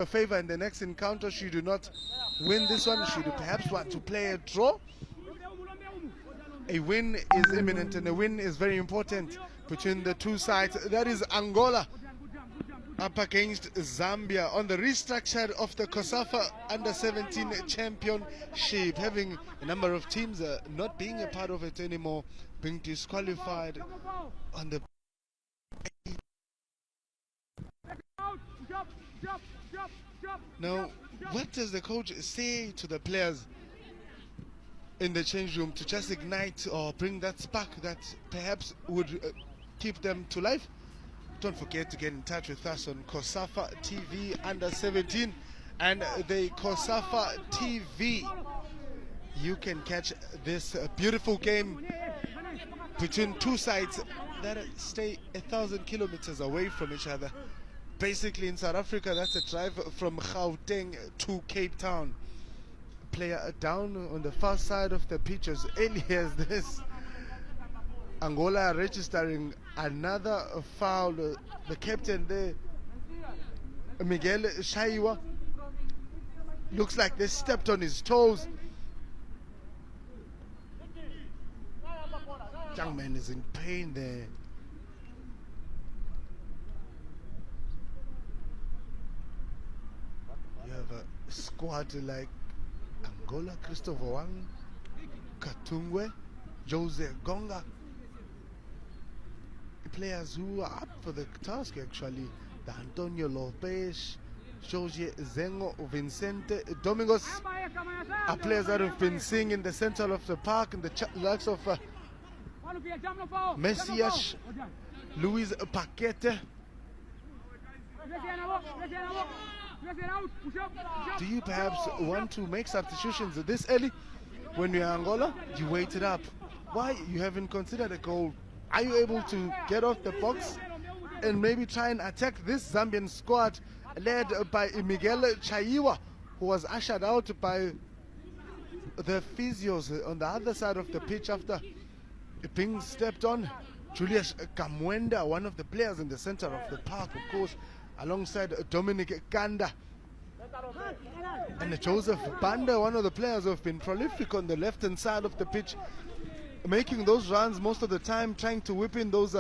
a favor in the next encounter. Should you not win this one, should you perhaps want to play a draw? A win is imminent, and a win is very important between the two sides. That is Angola up against Zambia on the restructure of the COSAFA U17 championship, having a number of teams not being a part of it anymore, being disqualified on the Now, what does the coach say to the players in the change room to just ignite or bring that spark that perhaps would keep them to life? Don't forget to get in touch with us on COSAFA TV Under-17 and the COSAFA TV. You can catch this beautiful game between two sides that stay 1,000 kilometers away from each other. Basically, in South Africa, that's a drive from Gauteng to Cape Town. Player down on the far side of the pitch as early as this. Angola registering another foul. The captain there, Miguel Chaiwa, looks like they stepped on his toes. Young man is in pain there. You have a squad like Angola, Christopher Wang, Katungwe, Jose Gonga. Players who are up for the task actually. The Antonio Lopez, Jorge Zengo, Vicente Domingos are players that have been seeing in the center of the park, in the likes of Messias, Luis Paquete. Do you perhaps want to make substitutions this early? When you're Angola, you wait it up. Why? You haven't considered a goal. Are you able to get off the box and maybe try and attack this Zambian squad led by Miguel Chaiwa, who was ushered out by the physios on the other side of the pitch after being stepped on? Julius Kamwenda, one of the players in the center of the park, of course, alongside Dominic Kanda. And Joseph Banda, one of the players who have been prolific on the left-hand side of the pitch, making those runs most of the time, trying to whip in those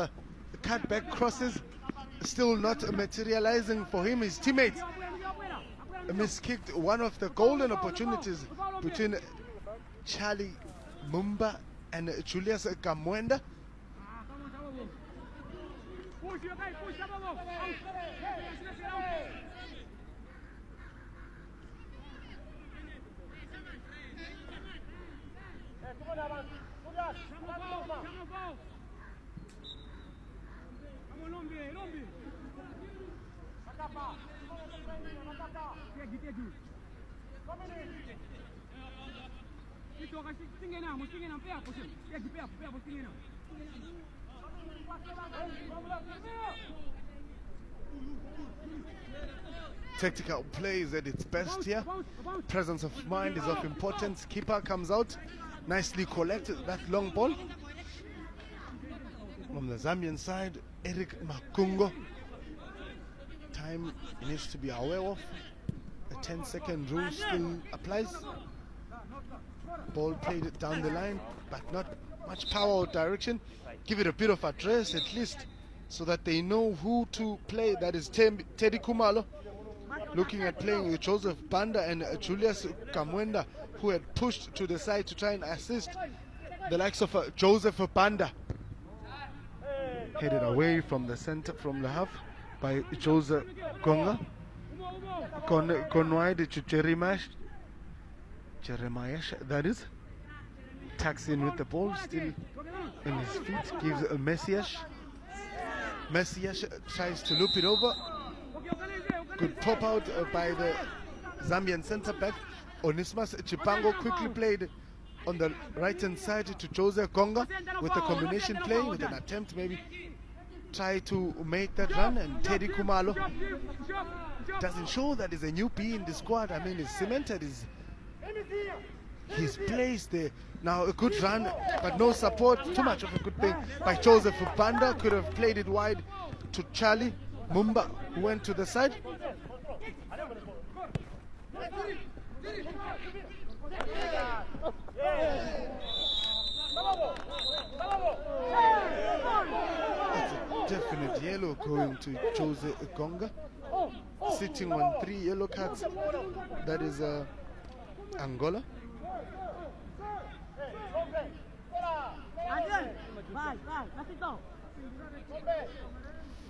cut-back crosses, still not materializing for him. His teammates miskicked one of the golden opportunities between Charlie Mumba and Julius Kamwenda. Tactical play is at its best here. Presence of mind is of importance. Keeper comes out, nicely collected that long ball. From the Zambian side, Eric Makungo. Time needs to be aware of. The 10-second rule still applies. Ball played down the line, but not much power or direction. Give it a bit of address at least, so that they know who to play. That is Teddy Khumalo, looking at playing with Joseph Banda and Julius Kamwenda, who had pushed to the side to try and assist the likes of Joseph Banda. Headed away from the center, from the half, by Jose Gonga. Gone wide to Jeremiah, that is. Tacks in with the ball, still in his feet, gives a Messias. Messias tries to loop it over. Good pop out by the Zambian centre back. Onesimus Chipango quickly played on the right hand side to Jose Gonga with a combination play, with an attempt maybe try to make that run, and Teddy Khumalo doesn't show that he's a newbie in the squad. I mean, he's cemented his place there. Now a good run, but no support. Too much of a good thing by Joseph Banda. Could have played it wide to Charlie Mumba, who went to the side. also going to Jose Gonga, sitting on 3 yellow cards. That is Angola.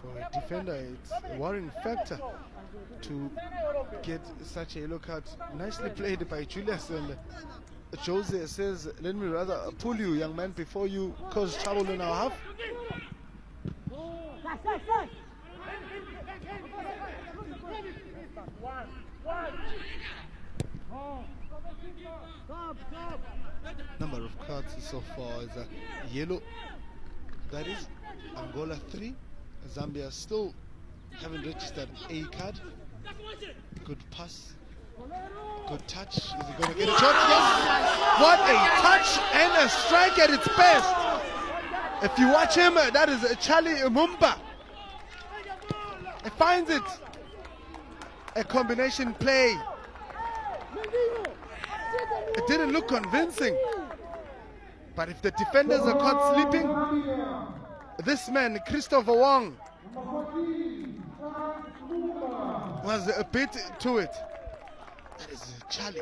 For a defender, it's a worrying factor to get such a yellow card. Nicely played by Julius, and Jose says, let me rather pull you, young man, before you cause trouble in our half. Number of cards so far is a yellow. That is Angola 3. Zambia still haven't registered a card. Good pass. Good touch. Is he going to get a shot? Yes! What a touch and a strike at its best. If you watch him, that is Charlie Mumba. He finds it. A combination play. It didn't look convincing. But if the defenders are caught sleeping, this man, Christopher Wong, was a bit to it. That is Charlie.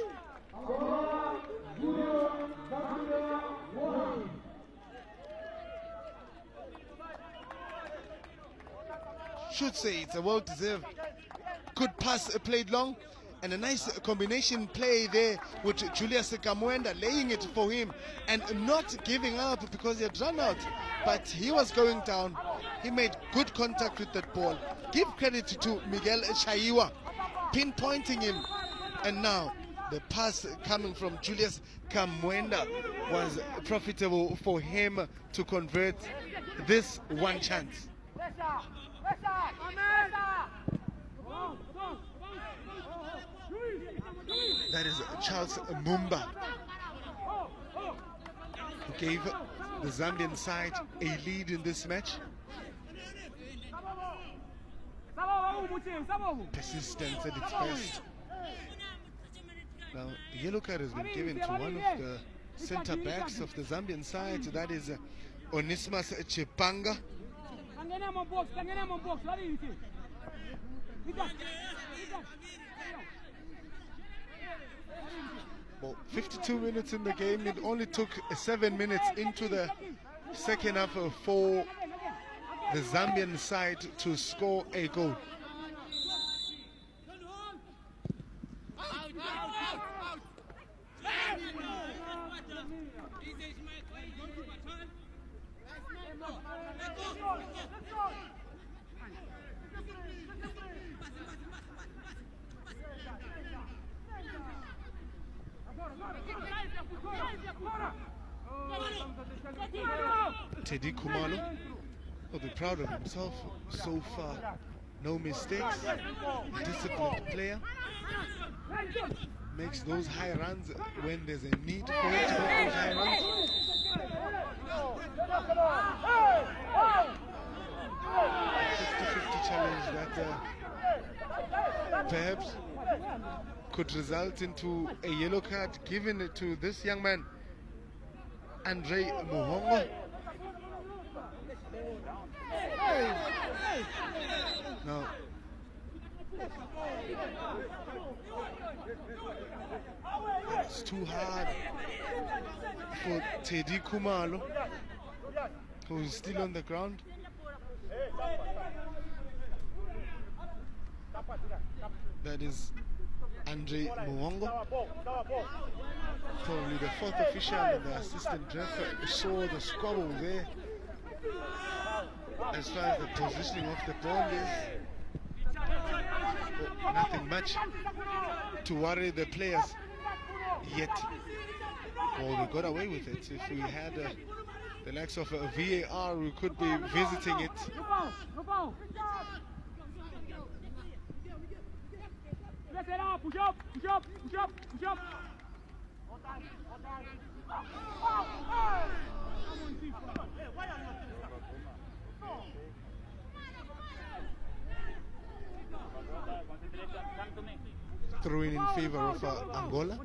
Should say it's a well-deserved good pass played long, and a nice combination play there with Julius Kamwenda laying it for him and not giving up because he had run out, but he was going down. He made good contact with that ball. Give credit to Miguel Chaiwa pinpointing him, and now the pass coming from Julius Kamwenda was profitable for him to convert this one chance. That is Charles Mumba, who gave the Zambian side a lead in this match. Persistence at its best. Now, the yellow card has been given to one of the center backs of the Zambian side. That is Onesimus Chipango. Well, 52 minutes in the game. It only took 7 minutes into the second half for the Zambian side to score a goal. Teddy Khumalo will be proud of himself so far. No mistakes, disciplined player, makes those high runs when there's a need for him to make those high runs. 50-50 challenge that perhaps could result into a yellow card given to this young man, Andre Muhongo. Now, it's too hard for Teddy Khumalo, who is still on the ground. That is Andre Muhongo. Probably the fourth official and the assistant ref saw the squabble there. As far as the positioning of the ball is, well, nothing much to worry the players yet. Well, we got away with it. If we had the likes of a VAR, we could be visiting it. Throwing in favor of Angola.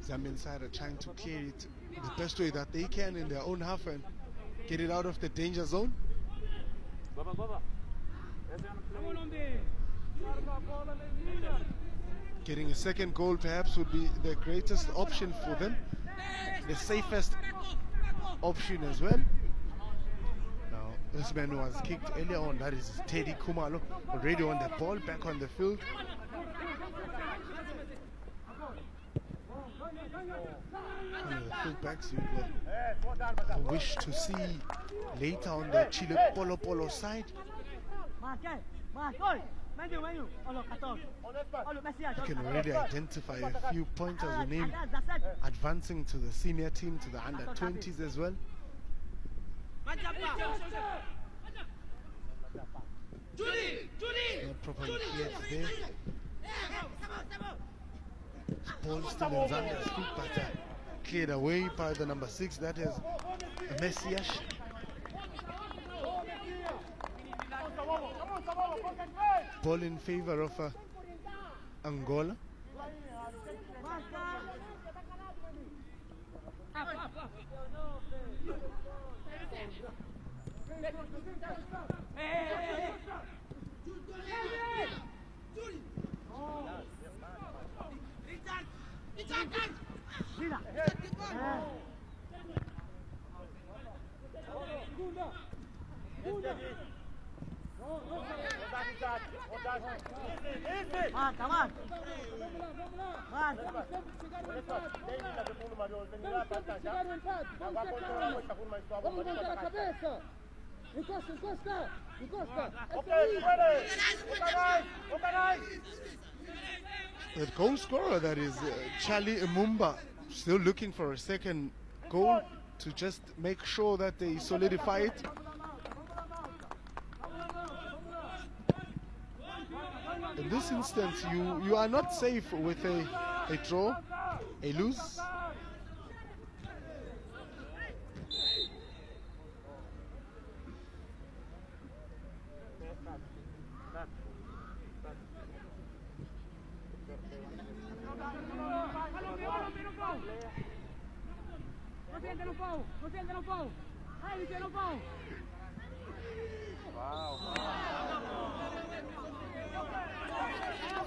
Zambian side are trying to clear it the best way that they can in their own half, and get it out of the danger zone. Getting a second goal perhaps would be the greatest option for them, the safest option as well. Now this man was kicked earlier on, that is Teddy Khumalo, already on the ball, back on the field. One of the fullbacks you will wish to see later on the Chile Polo Polo side. You can already identify a few pointers with him advancing to the senior team, to the under 20s as well. Not properly cleared there. Ball still in Zambia's feet, but cleared away by the number 6, that is Messias. Ball in favor of Angola. The goal scorer, that is Charlie Mumba, still looking for a second goal to just make sure that they solidify it. In this instance, you are not safe with a draw, a lose.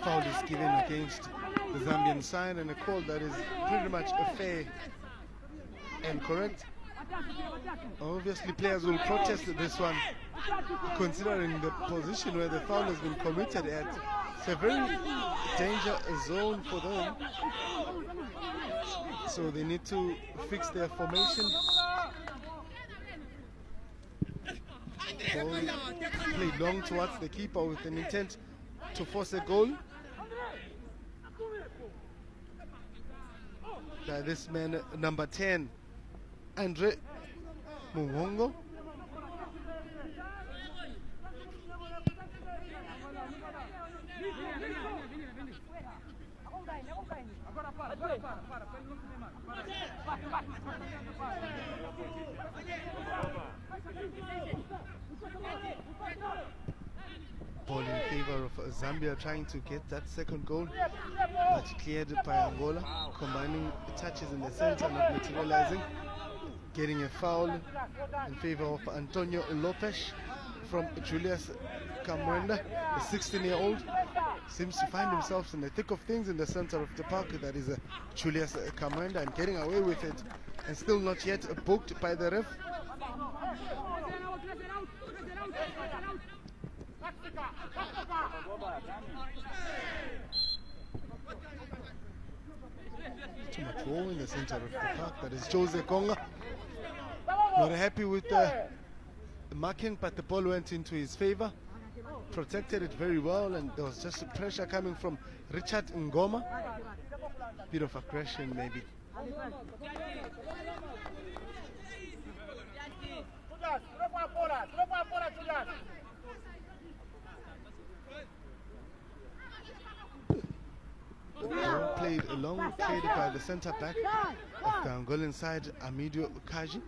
Foul is given against the Zambian side, and a call that is pretty much fair and correct. Obviously players will protest this one, considering the position where the foul has been committed at. It's a very danger zone for them, so they need to fix their formation. Ball played long towards the keeper with an intent to force a goal. This man, number 10, Andre Muhongo. Ball in favor of Zambia, trying to get that second goal, but cleared by Angola, combining touches in the center, not materializing. Getting a foul in favor of Antonio Lopez from Julius Camrenda, a 16-year-old. Seems to find himself in the thick of things in the center of the park. That is Julius Camrenda, and getting away with it, and still not yet booked by the ref. Too much roll in the center of the park. That is Jose Konga. Not happy with the marking, but the ball went into his favor. Protected it very well, and there was just pressure coming from Richard Ngoma. Bit of aggression maybe. Played along, played by the center back of the Angolan side, Amidio Kaji.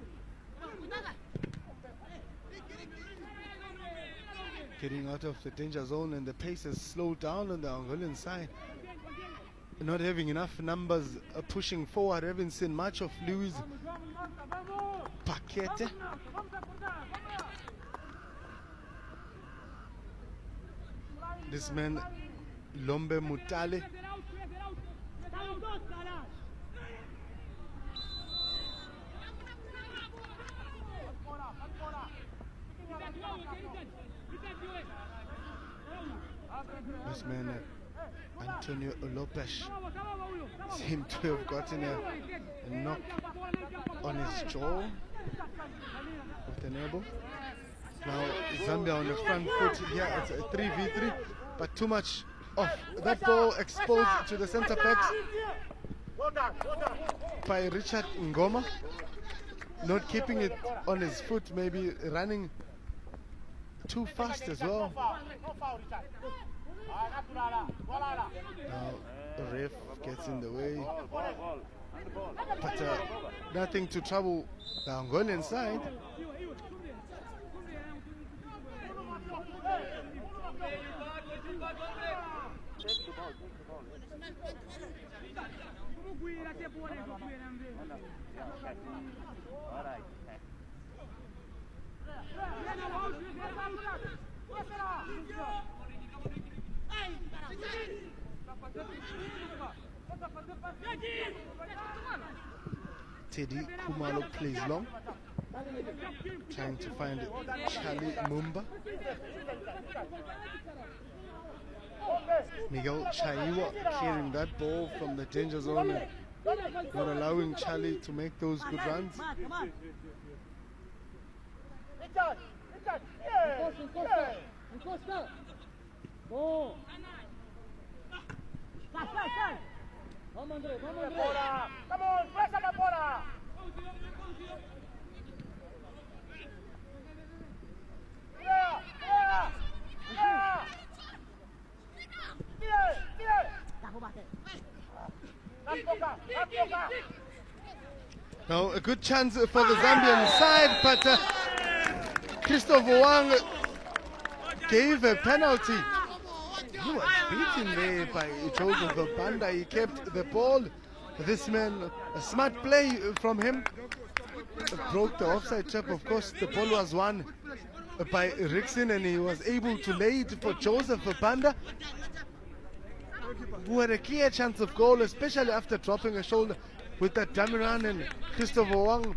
Getting out of the danger zone, and the pace has slowed down on the Angolan side. not having enough numbers pushing forward. I haven't seen much of Luis Paquete. This man, Lombe Mutale. This man, Antonio Lopez, seemed to have gotten a knock on his jaw with an elbow. Now Zambia on the front foot here. It's a 3v3, but too much of that ball exposed to the center backs by Rickson N'gambi. Not keeping it on his foot, maybe running too fast as well. Now the ref gets in the way, but nothing to trouble the Angolan side. Teddy Khumalo plays long, trying to find Charlie Mumba. Miguel Chaiwa clearing that ball from the danger zone and not allowing Charlie to make those good runs. Now a good chance for the Zambian side, but Christopher Wang gave a penalty. He was beaten there by Joseph Banda. He kept the ball. This man, a smart play from him, broke the offside trap. Of course, the ball was won by Rickson, and he was able to lay it for Joseph Banda, who had a clear chance of goal, especially after dropping a shoulder with that dummy run, and Christopher Wang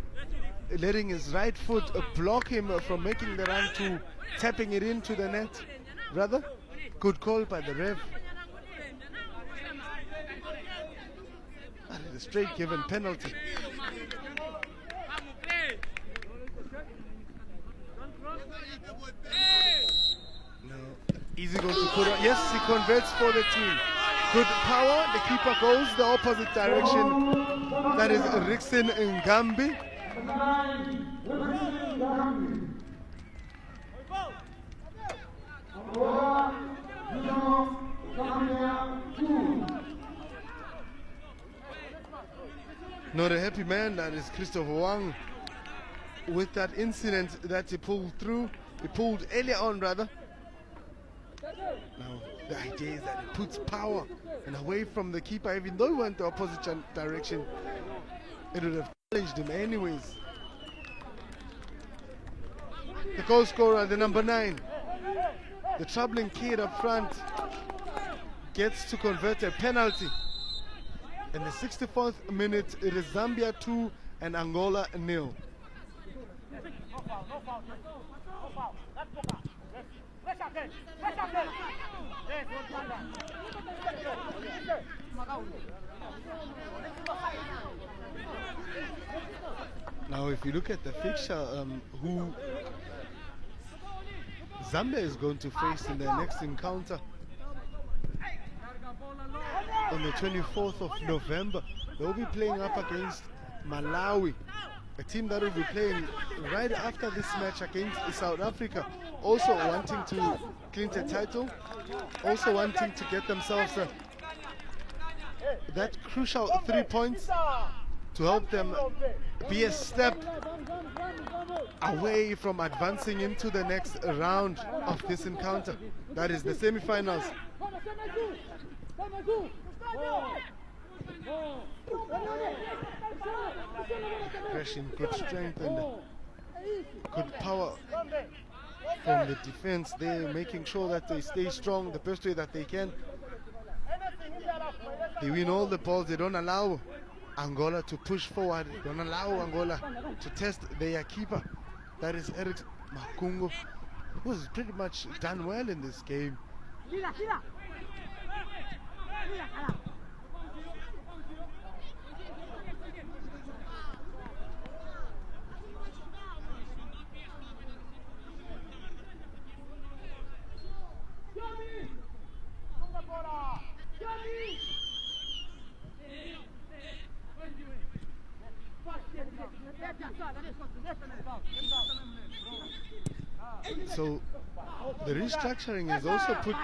letting his right foot block him from making the run to tapping it into the net. Rather good call by the ref. A straight given penalty. No, easy goal to put on. Yes, he converts for the team. Good power. The keeper goes the opposite direction. That is Rickson N'gambi. Not a happy man, that is Christopher Wang, with that incident that he pulled earlier on rather. Now the idea is that he puts power and away from the keeper. Even though he went the opposite direction, it would have challenged him anyways. The goal scorer, the number 9, the troubling kid up front, gets to convert a penalty. In the 64th minute, it is Zambia 2 and Angola 0. Now, if you look at the fixture, who Zambia is going to face in their next encounter on the 24th of November, they'll be playing up against Malawi, a team that will be playing right after this match against South Africa, also wanting to clinch a title, also wanting to get themselves that crucial 3 points to help them be a step away from advancing into the next round of this encounter. That is the semi-finals. Aggression, good strength and good power from the defense. They're making sure that they stay strong the best way that they can. They win all the balls. They don't allow Angola to push forward. They don't allow Angola to test their keeper. That is Rickson N'gambi, who has pretty much done well in this game. So the restructuring has also put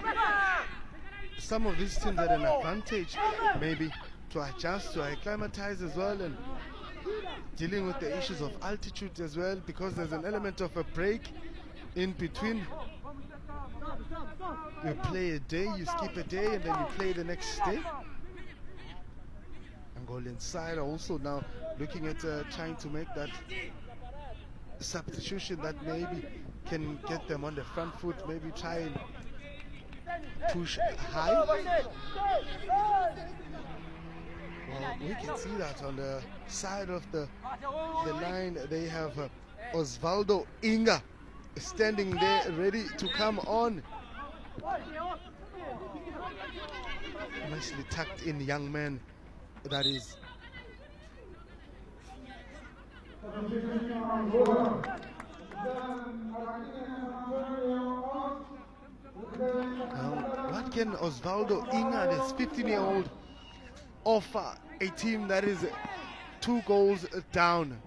some of these teams at an advantage, maybe to adjust, to acclimatize as well, and dealing with the issues of altitude as well, because there's an element of a break in between. You play a day, you skip a day, and then you play the next day. Angolan side also now looking at trying to make that substitution that maybe can get them on the front foot, maybe try and push high. Well, we can see that on the side of the line they have Osvaldo Inga standing there ready to come on. Nicely tucked in young man, that is. What can Osvaldo Inga, this 15-year-old, offer a team that is 2 goals down?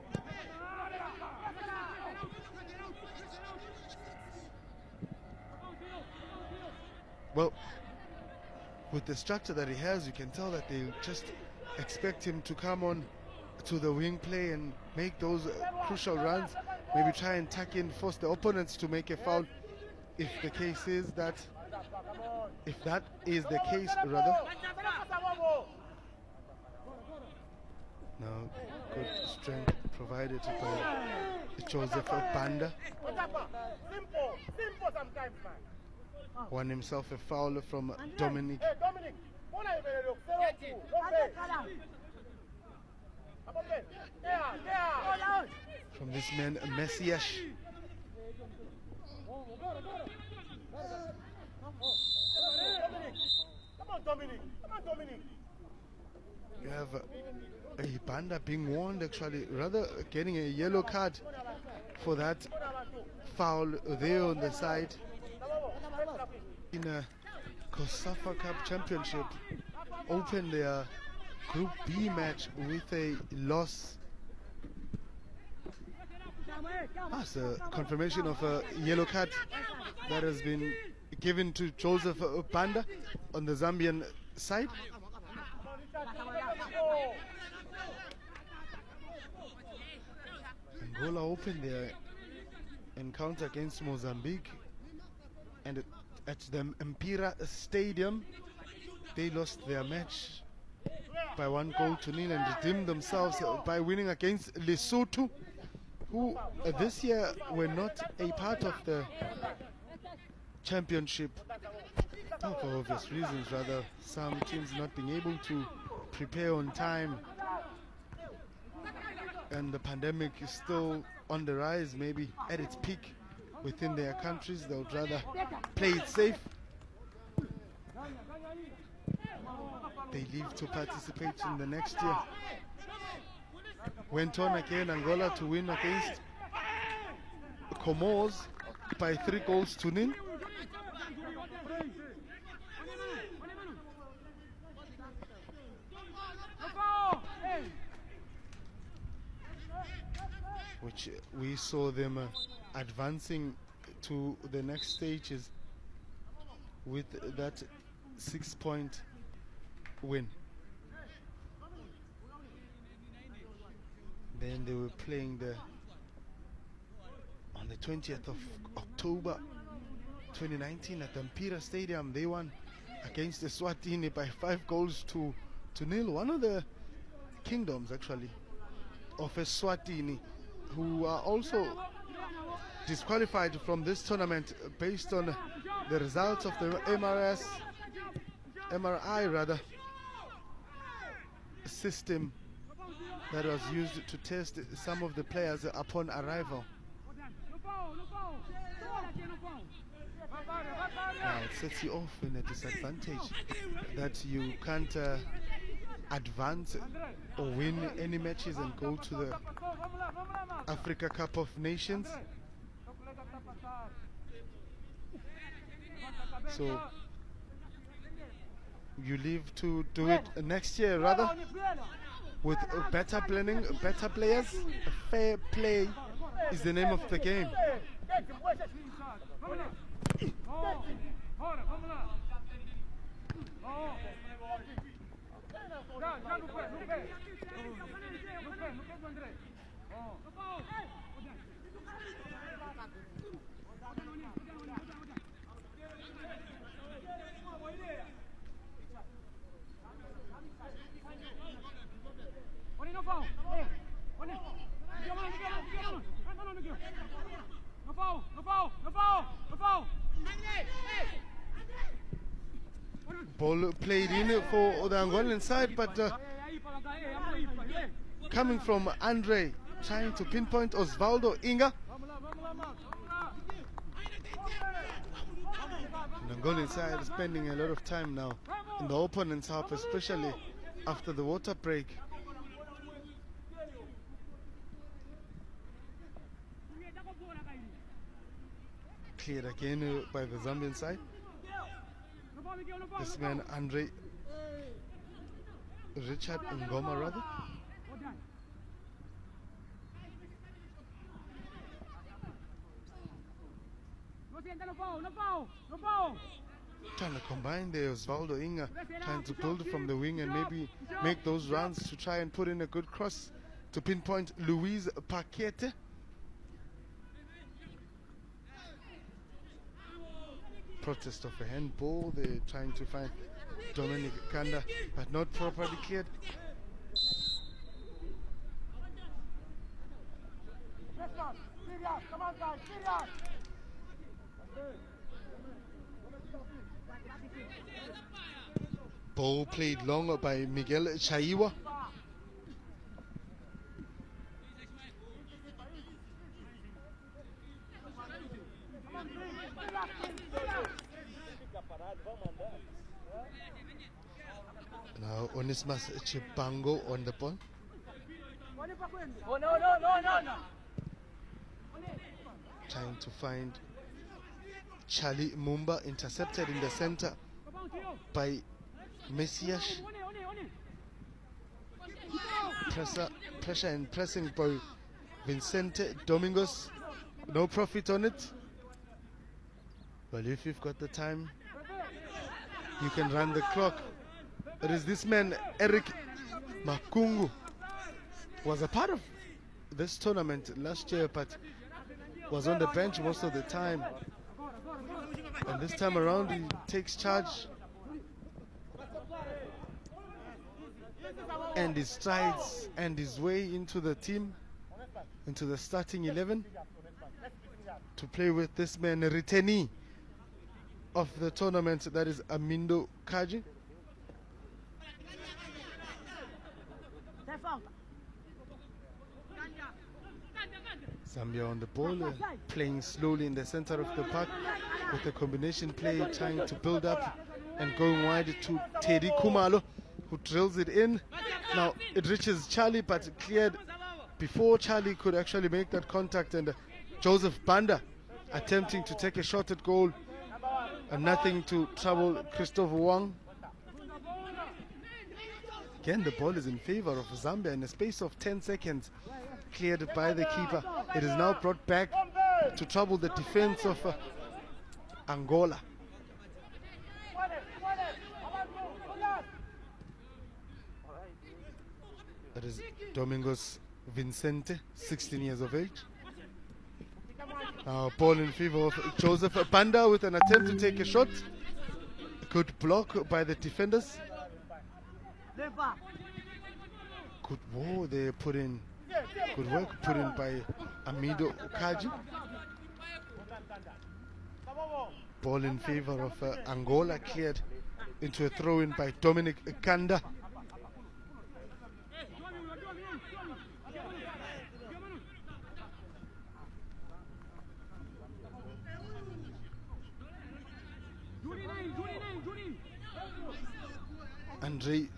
Well, with the structure that he has, you can tell that they just expect him to come on to the wing play and make those crucial runs, maybe try and tuck in, force the opponents to make a foul, if the case is that, if that is the case rather. Now, good strength provided by Joseph Banda. Won himself a foul from Dominic. From this man, Messias. You have a Banda being warned, actually, rather getting a yellow card for that foul there on the side. In a COSAFA Cup Championship, opened their Group B match with a loss. That's a confirmation of a yellow card that has been given to Joseph Banda on the Zambian side. Angola opened their encounter against Mozambique, and at the Mpira Stadium they lost their match by 1-0 and redeemed themselves by winning against Lesotho, who this year were not a part of the championship, for obvious reasons, rather some teams not being able to prepare on time, and the pandemic is still on the rise, maybe at its peak within their countries. They would rather play it safe. They leave to participate in the next year. Went on again, Angola, to win against Comoros by 3-0. Which we saw them advancing to the next stages with that 6-point win. Then they were playing on the 20th of October 2019 at the Mpira Stadium. They won against the Eswatini by 5-2. 2-0. One of the kingdoms, actually, of Eswatini, who are also disqualified from this tournament based on the results of the MRI system that was used to test some of the players upon arrival. Now it sets you off in a disadvantage that you can't advance or win any matches and go to the Africa Cup of Nations. So you live to do it next year, rather, with better planning, better players. Fair play is the name of the game. Ball played in for the Angolan side, but coming from Andre, trying to pinpoint Osvaldo Inga. The Angolan side is spending a lot of time now in the opponent's half, especially after the water break. Cleared again by the Zambian side. This man, Andre Richard Ngoma, rather. Trying to combine there, Osvaldo Inga, trying to build from the wing and maybe make those runs to try and put in a good cross to pinpoint Luis Paquete. Protest of a handball. They're trying to find Dominic Kanda, but not properly cleared. Ball played long by Miguel Chaiwa. Now Onesimus Chipango on the ball. Trying to find Charlie Mumba, intercepted in the center by Messias. Pressure and pressing by Vicente Domingos. No profit on it. Well, if you've got the time, you can run the clock. It is this man, Eric Makungu, was a part of this tournament last year, but was on the bench most of the time. And this time around, he takes charge and he strides and his way into the team, into the starting 11, to play with this man, a returnee of the tournament, that is Amindo Kaji. Zambia on the ball, playing slowly in the center of the park with a combination play, trying to build up and going wide to Teddy Khumalo, who drills it in. Now it reaches Charlie, but cleared before Charlie could actually make that contact, and Joseph Banda attempting to take a shot at goal, and nothing to trouble Christopher Wang. Again, the ball is in favor of Zambia in a space of 10 seconds. Cleared by the keeper. It is now brought back to trouble the defense of Angola. That is Domingos Vicente, 16 years of age. Now ball in favor of Joseph Banda with an attempt to take a shot. Good block by the defenders. Good war they put in. Good work put in by Amido Kaji. Ball in favor of Angola, cleared into a throw-in by Dominic Kanda. Andre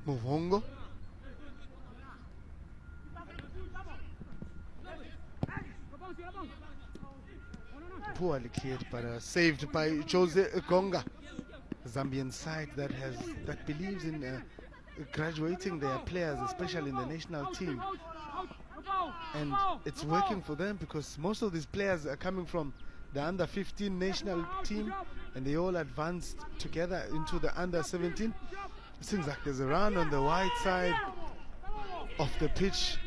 Muvongo. Poorly cleared, but saved by Jose Gonga. Zambian side that believes in graduating their players, especially in the national team. And it's working for them because most of these players are coming from the under-15 national team, and they all advanced together into the under-17. It seems like there's a run on the wide side of the pitch.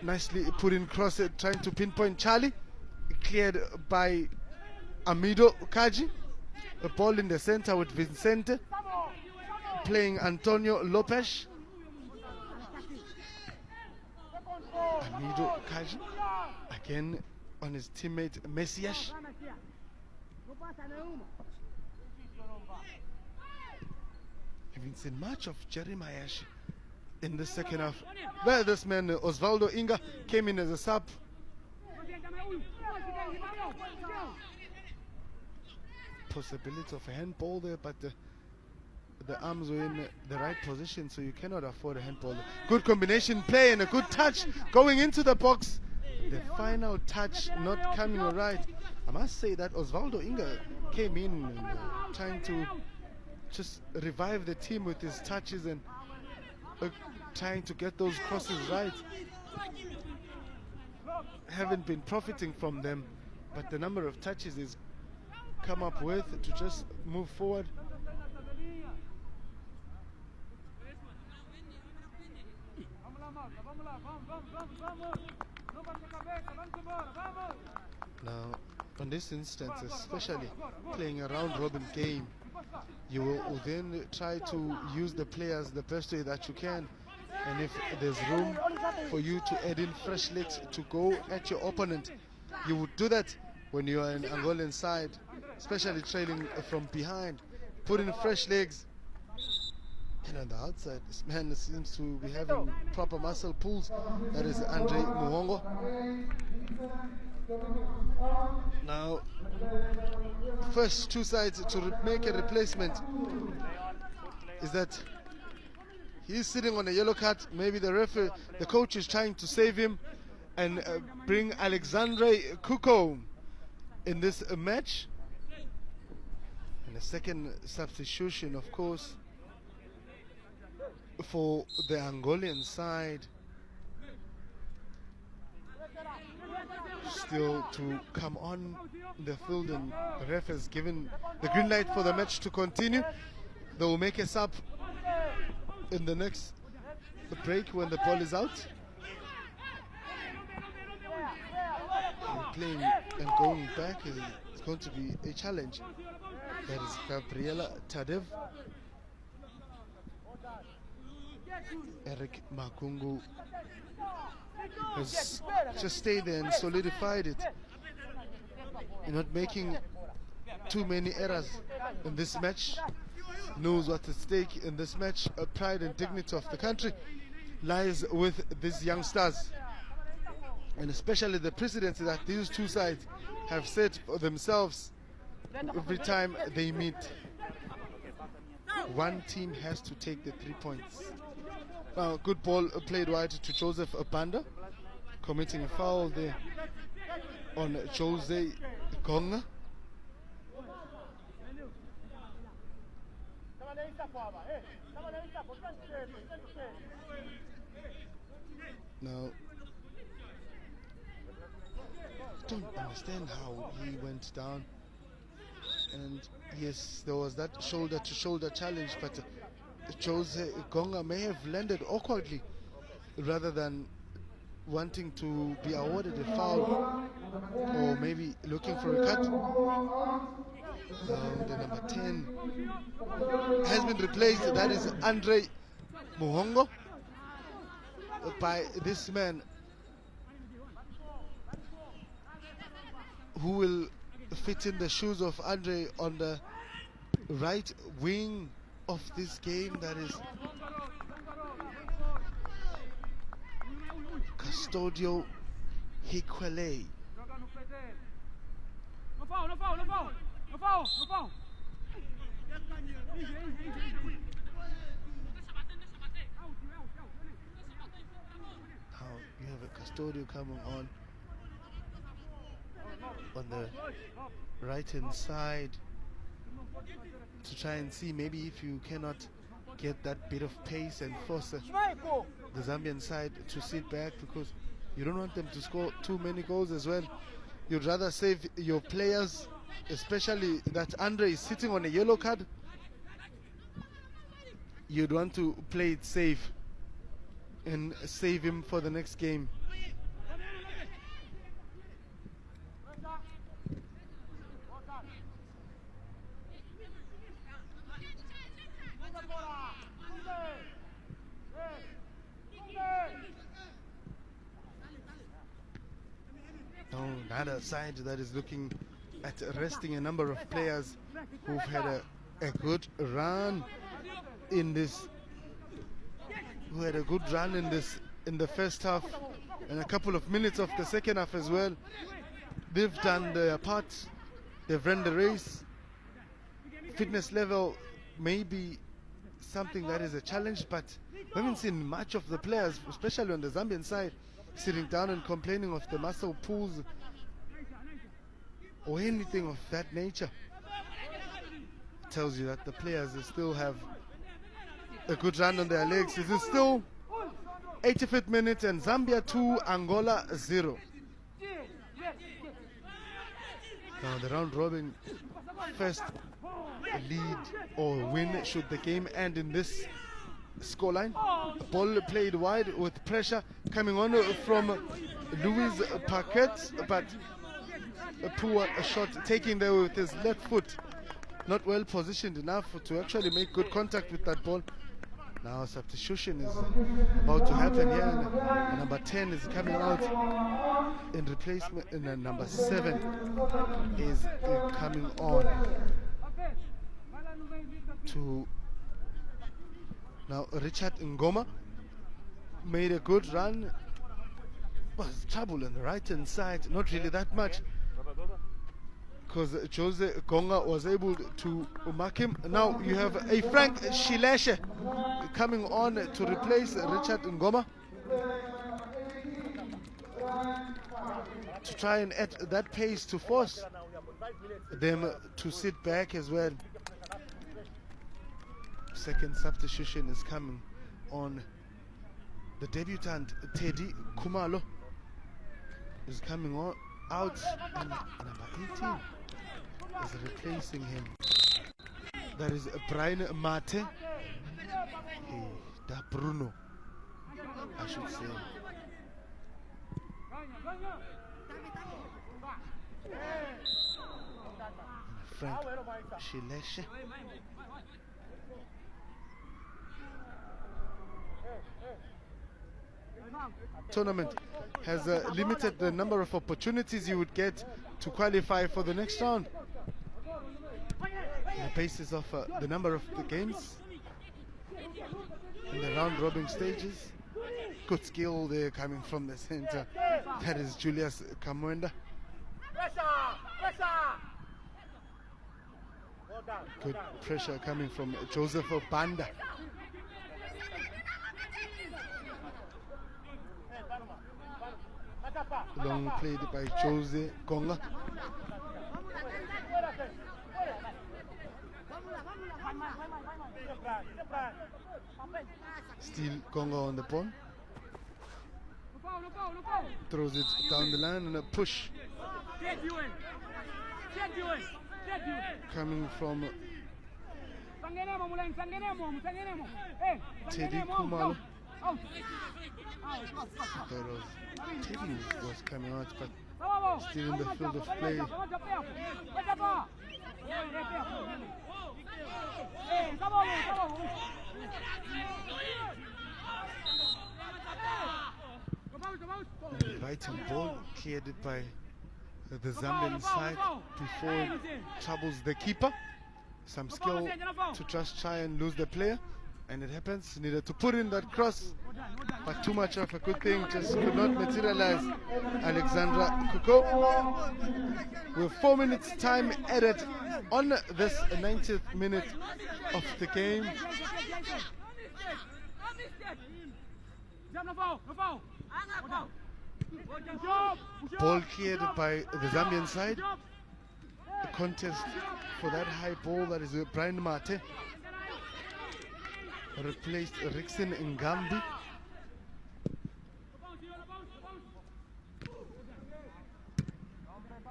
Nicely put in cross, trying to pinpoint Charlie. Cleared by Amido Kaji. A ball in the center with Vincente playing Antonio Lopez. Amido Kaji again on his teammate Messias. Haven't seen much of Jeremiah in the second half. Well, this man Osvaldo Inga came in as a sub. Possibility of a handball there, but the arms were in the right position, so you cannot afford a handball. Good combination play and a good touch going into the box. The final touch not coming right. I must say that Osvaldo Inga came in trying to just revive the team with his touches and trying to get those crosses right. Haven't been profiting from them, but the number of touches he's come up with to just move forward. Now, on this instance, especially playing a round-robin game, you will then try to use the players the best way that you can. And if there's room for you to add in fresh legs to go at your opponent, you would do that when you are an Angolan side, especially trailing from behind. Put in fresh legs. And on the outside, this man seems to be having proper muscle pulls. That is Andre Muhongo. Now, first two sides to make a replacement is that he's sitting on a yellow card. Maybe the coach is trying to save him and bring Alexandre Kuko in this match. And a second substitution, of course, for the Angolan side. Still to come on the field, and the ref has given the green light for the match to continue. They will make a sub in the next break when the ball is out. And playing and going back is going to be a challenge. That is Gabriela Tadev. Eric Makungu has just stayed there and solidified it. You're not making too many errors in this match. Knows what's at stake in this match. Pride and dignity of the country lies with these young stars, and especially the precedents that these two sides have set for themselves every time they meet. One team has to take the 3 points. Now, good ball played wide to Joseph Abanda, committing a foul there on Jose Gonga. Now, don't understand how he went down. And yes, there was that shoulder-to-shoulder challenge, but Jose Gonga may have landed awkwardly rather than wanting to be awarded a foul, or maybe looking for a cut. The number 10 has been replaced. That is Andre Muhongo by this man who will fit in the shoes of Andre on the right wing of this game. That is Custodio Hikwele. Now you have a Custodio coming on the right hand side to try and see maybe if you cannot get that bit of pace and force the Zambian side to sit back, because you don't want them to score too many goals as well. You'd rather save your players, especially that Andre is sitting on a yellow card. You'd want to play it safe and save him for the next game. Now another side that is looking at resting a number of players who've had a good run in this, who had a good run in the first half and a couple of minutes of the second half as well. They've done their part, they've run the race. Fitness level may be something that is a challenge, but we haven't seen much of the players, especially on the Zambian side, sitting down and complaining of the muscle pulls or anything of that nature. Tells you that the players still have a good run on their legs. This is still 85th minute and Zambia 2, Angola 0. Now the round robin first lead or win should the game end in this scoreline. Ball played wide with pressure coming on from Louis Paquet, but a poor shot taking there with his left foot. Not well positioned enough to actually make good contact with that ball. Now substitution is about to happen here, and number 10 is coming out in replacement, and number 7 is coming on to. Now Richard Ngoma made a good run. Was trouble on the right hand side, not really that much, because Jose Gonga was able to mark him. Now you have a Frank Shileshe coming on to replace Richard Ngoma, to try and add that pace to force them to sit back as well. Second substitution is coming on. The debutant Teddy Khumalo is coming on out, and number 18 is replacing him. That is Brian Mate. Da Bruno, I should say. Frank Shileshe. Tournament has limited the number of opportunities you would get to qualify for the next round on the basis of the number of the games in the round robin stages. Good skill there coming from the center. That is Julius Kamwenda. Good pressure coming from Joseph Banda. Long played by Jose Gonga. Still Gonga on the ball. Throws it down the line and a push coming from Teddy Khumalo. Teddy was coming out, but still in the field of play. inviting ball cleared by the Zambian side before it troubles the keeper. Some skill to just try and lose the player, and it happens. Needed to put in that cross, but too much of a good thing just could not materialize. Alexandra Kuko with 4 minutes time added on this 90th minute of the game. Ball cleared by the Zambian side. The contest for that high ball, that is Brian Mate, replaced Rickson N'gambi.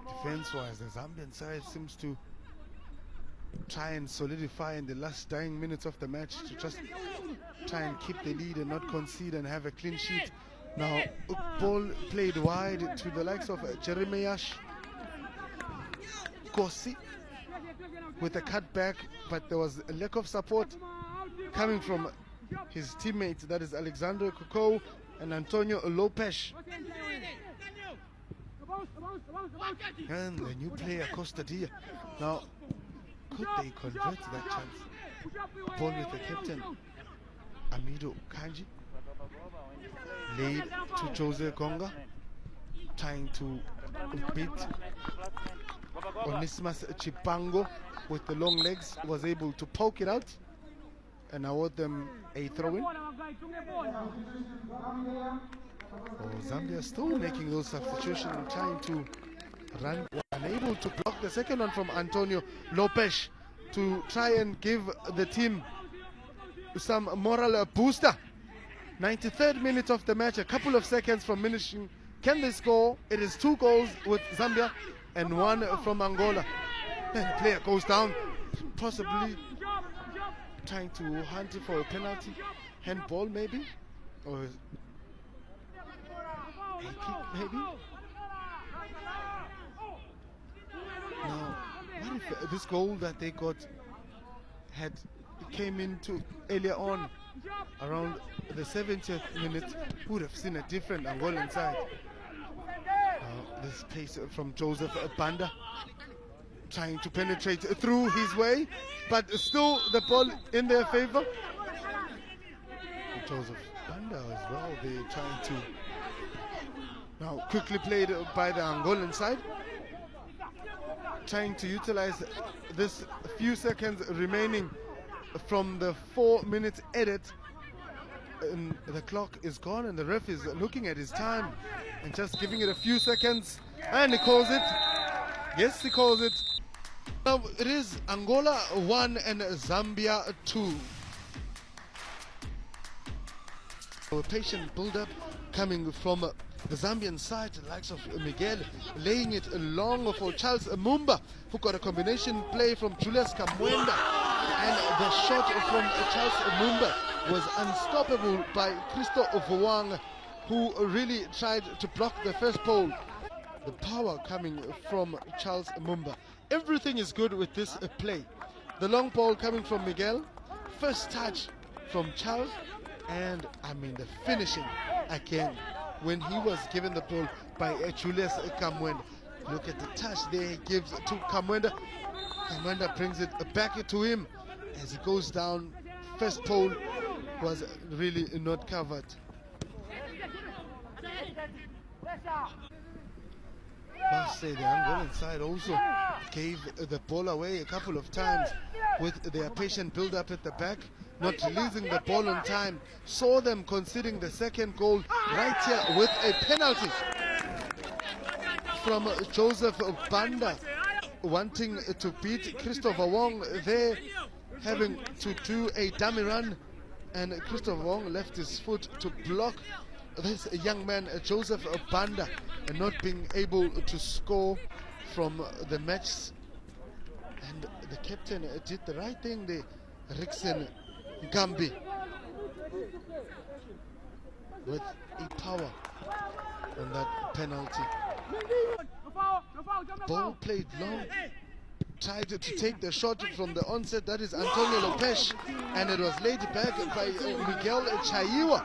Defense-wise, the Zambian side seems to try and solidify in the last dying minutes of the match to just try and keep the lead and not concede and have a clean sheet. Now, ball played wide to the likes of Jeremiah Kosi with a cutback, but there was a lack of support coming from his teammates, that is Alexander Kuko and Antonio Lopes. And the new player, Costa Dia. Now, could they convert that chance? Ball with the captain, Amido Kanji. Laid to Jose Gonga, trying to beat Onesimus Chipango with the long legs, was able to poke it out and award them a throw-in. Zambia still making those substitutions and trying to run, unable to block the second one from Antonio Lopes to try and give the team some moral booster. 93rd minute of the match, a couple of seconds from finishing. Can they score? It is 2 goals with Zambia and 1 from Angola. And the player goes down, possibly trying to hunt for a penalty. Handball maybe? Or a kick maybe? Now, what if this goal that they got came into earlier on, around the 70th minute, would have seen a different Angolan side. This pace from Joseph Banda, trying to penetrate through his way, but still the ball in their favor. Joseph Banda as well, they're trying to, now quickly played by the Angolan side, trying to utilize this few seconds remaining from the 4 minutes edit. And the clock is gone and the ref is looking at his time and just giving it a few seconds, and he calls it. Yes, he calls it. Now it is Angola 1 and Zambia 2. A patient build-up coming from the Zambian side, the likes of Miguel, laying it long for Charles Mumba, who got a combination play from Julius Kamwenda, and the shot from Charles Mumba was unstoppable by Christo Vuang, who really tried to block the first pole. The power coming from Charles Mumba. Everything is good with this play. The long ball coming from Miguel, first touch from Charles, and I mean the finishing again when he was given the ball by Julius Kamwenda. Look at the touch there he gives to Kamwenda. Kamwenda brings it back to him as he goes down. First pole was really not covered. Must say the Angolan side also gave the ball away a couple of times with their patient build-up at the back, not releasing the ball on time. Saw them conceding the second goal right here with a penalty from Joseph Banda, wanting to beat Christopher Wong there, having to do a dummy run, and Christopher Wong left his foot to block this young man Joseph Banda, and not being able to score from the match. And the captain did the right thing there, Rickson N'gambi, with a power on that penalty. Ball played long, tried to take the shot from the onset, that is Antonio Lopes, and it was laid back by Miguel Chaiwa,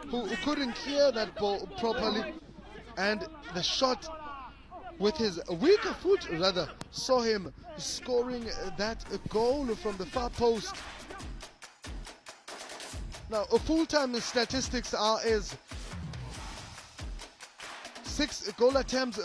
who couldn't clear that ball properly. and the shot with his weaker foot rather saw him scoring that goal from the far post. Now full-time statistics are 6 goal attempts